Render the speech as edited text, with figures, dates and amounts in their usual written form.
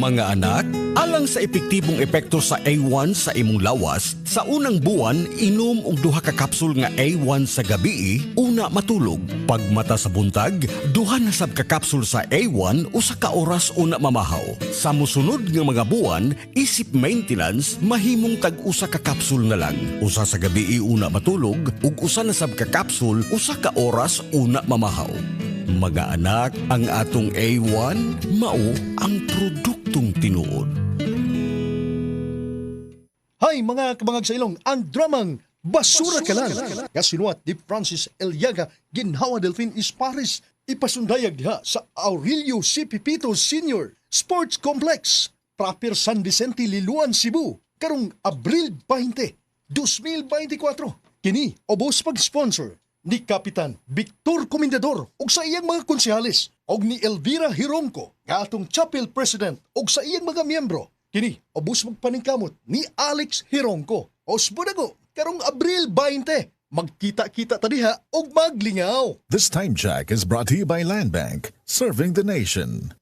Mga anak, alang sa epektibong epekto sa A1 sa imong lawas, sa unang buwan inom og duha ka kapsul nga A1 sa gabi una matulog. Pagmata sa buntag, duha na sab ka kapsul sa A1 usa ka oras una mamahaw. Sa mosunod nga mga buwan, isip maintenance mahimong tag-usa ka kapsul na lang. Usa sa gabi una matulog ug usa na sab ka kapsul usa ka oras una mamahaw. Mga anak, ang atong A1 mao ang produktong tinuod. Hay mga kabangag sa ilong, ang dramang Basura Ka Lang. Kasinuat ni Francis Eliaga, ginhawa Delfin Isparis, ipasundayag diha sa Aurelio C. Pipito Sr. Sports Complex, Proper San Vicente, Liloan, Cebu, karong Abril 20, 2024. Kini obos pag-sponsor ni Kapitan Victor Comendador ug sa iyang mga konsehalis ug ni Elvira Hironco nga atong chapel president ug sa iyang mga miyembro. Kini obos magpaningkamot ni Alex Hironco. Osbodago karong Abril 20. Magkita-kita ta diha ug maglingaw. This time check is brought to you by Land Bank, serving the nation.